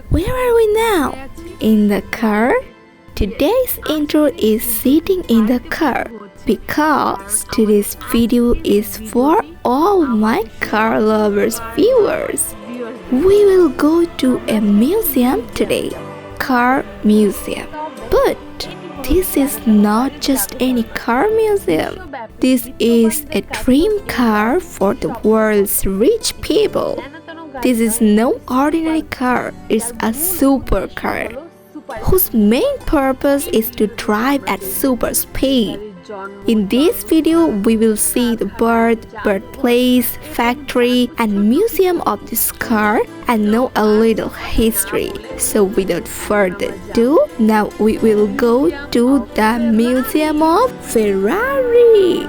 Where are we now? In the car? Today's intro is sitting in the car because today's video is for all my car lovers viewers. We will go to a museum today, car museum. But this is not just any car museum. This is a dream car for the world's rich people. This is no ordinary car, it's a supercar whose main purpose is to drive at super speed. In this video, we will see the birthplace, factory, and museum of this car and know a little history. So without further ado, now we will go to the Museum of Ferrari.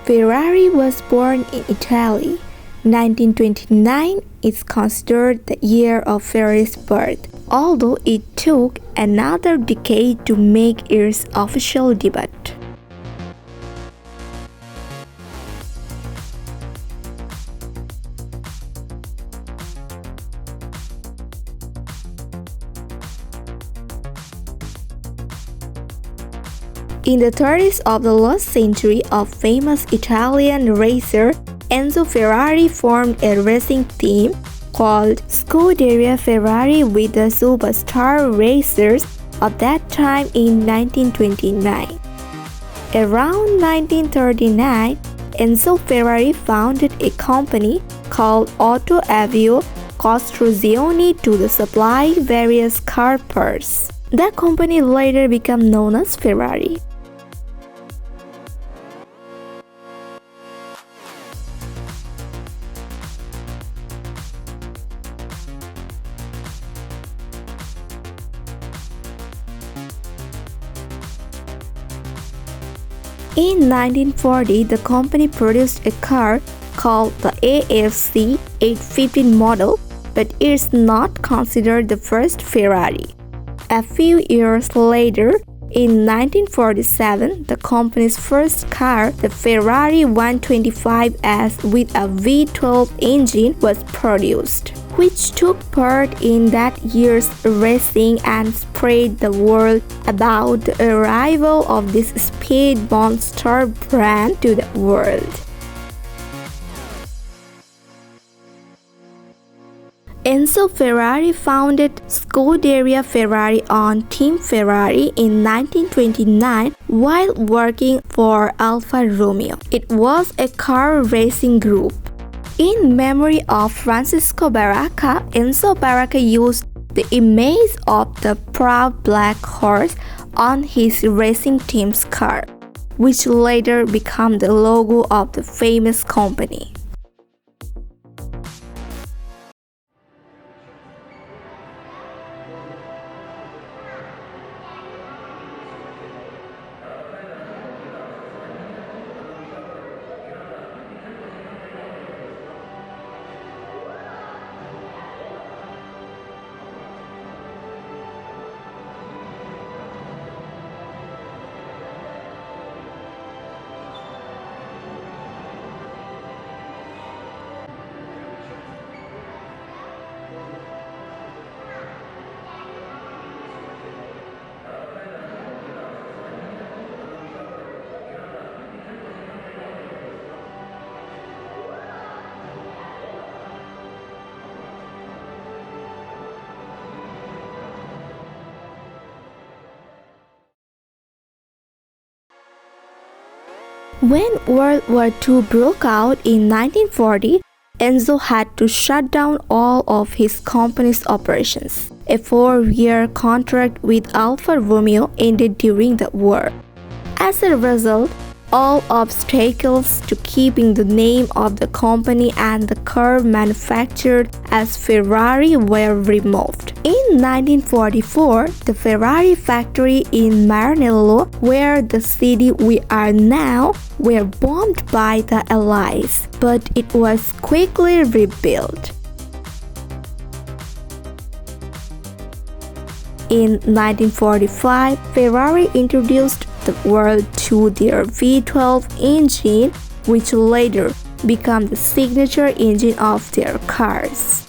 Ferrari was born in Italy. 1929 is considered the year of Ferrari's birth, although it took another decade to make its official debut. In the 30s of the last century, a famous Italian racer, Enzo Ferrari, formed a racing team called Scuderia Ferrari with the superstar racers of that time in 1929. Around 1939, Enzo Ferrari founded a company called Auto Avio Costruzioni to supply various car parts. That company later became known as Ferrari. In 1940, the company produced a car called the AFC 815 model, but it's not considered the first Ferrari. A few years later, in 1947, the company's first car, the Ferrari 125S with a V12 engine, was produced, which took part in that year's racing and spread the word about the arrival of this speed monster brand to the world. Enzo Ferrari founded Scuderia Ferrari on Team Ferrari in 1929 while working for Alfa Romeo. It was a car racing group. In memory of Francisco Baracca, Enzo Baracca used the image of the proud black horse on his racing team's car, which later became the logo of the famous company. When World War II broke out in 1940, Enzo had to shut down all of his company's operations. A 4-year contract with Alfa Romeo ended during the war. As a result, all obstacles to keeping the name of the company and the car manufactured as Ferrari were removed. In 1944, the Ferrari factory in Maranello, where the city we are now, were bombed by the Allies, but it was quickly rebuilt. In 1945, Ferrari introduced the world to their V12 engine, which later became the signature engine of their cars.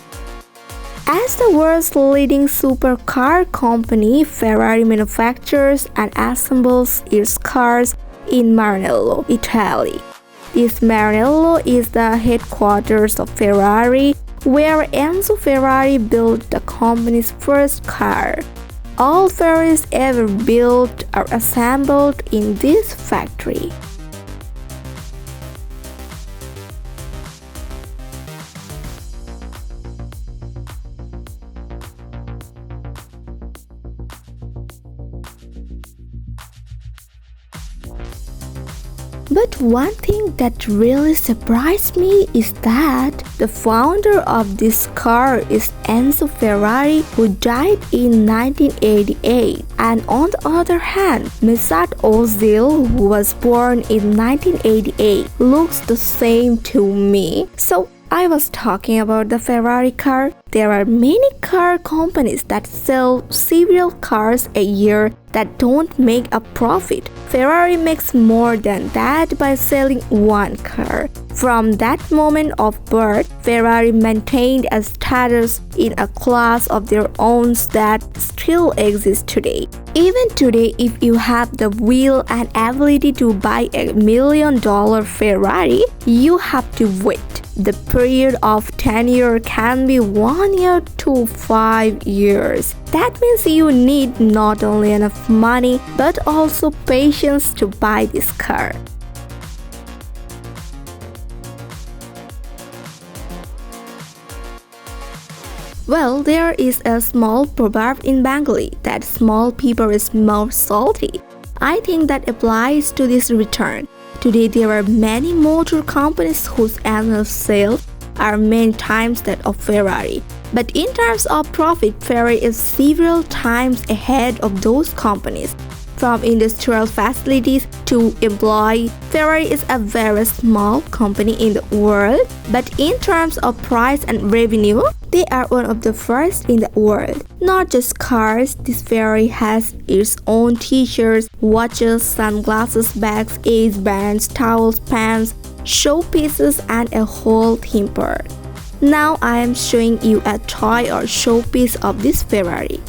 As the world's leading supercar company, Ferrari manufactures and assembles its cars in Maranello, Italy. This Maranello is the headquarters of Ferrari, where Enzo Ferrari built the company's first car. All Ferraris ever built are assembled in this factory. But one thing that really surprised me is that the founder of this car is Enzo Ferrari, who died in 1988. And on the other hand, Mesut Ozil, who was born in 1988, looks the same to me. So I was talking about the Ferrari car. There are many car companies that sell several cars a year that don't make a profit. Ferrari makes more than that by selling one car. From that moment of birth, Ferrari maintained a status in a class of their own that still exists today. Even today, if you have the will and ability to buy a $1 million Ferrari, you have to wait. The period of tenure can be 1 year to 5 years. That means you need not only enough money but also patience to buy this car. Well, there is a small proverb in Bengali that small pepper is more salty. I think that applies to this return. Today, there are many motor companies whose annual sales are many times that of Ferrari. But in terms of profit, Ferrari is several times ahead of those companies. From industrial facilities to employee, Ferrari is a very small company in the world. But in terms of price and revenue, they are one of the first in the world. Not just cars, this Ferrari has its own t-shirts, watches, sunglasses, bags, ace bands, towels, pants, showpieces, and a whole theme park. Now I am showing you a toy or showpiece of this Ferrari.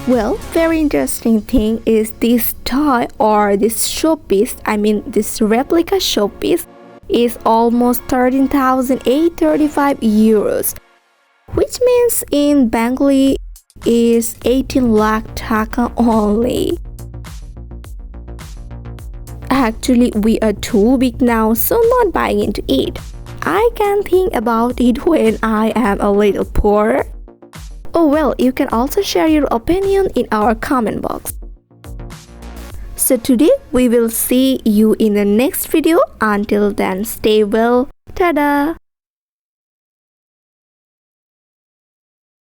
Well, very interesting thing is this toy or this showpiece, this replica showpiece is almost 13,835 euros, which means in Bengali is 18 lakh taka only. Actually, we are too big now, so not buying into it. I can think about it when I am a little poor. Oh well, you can also share your opinion in our comment box. So today we will see you in the next video. Until then, stay well. Tada!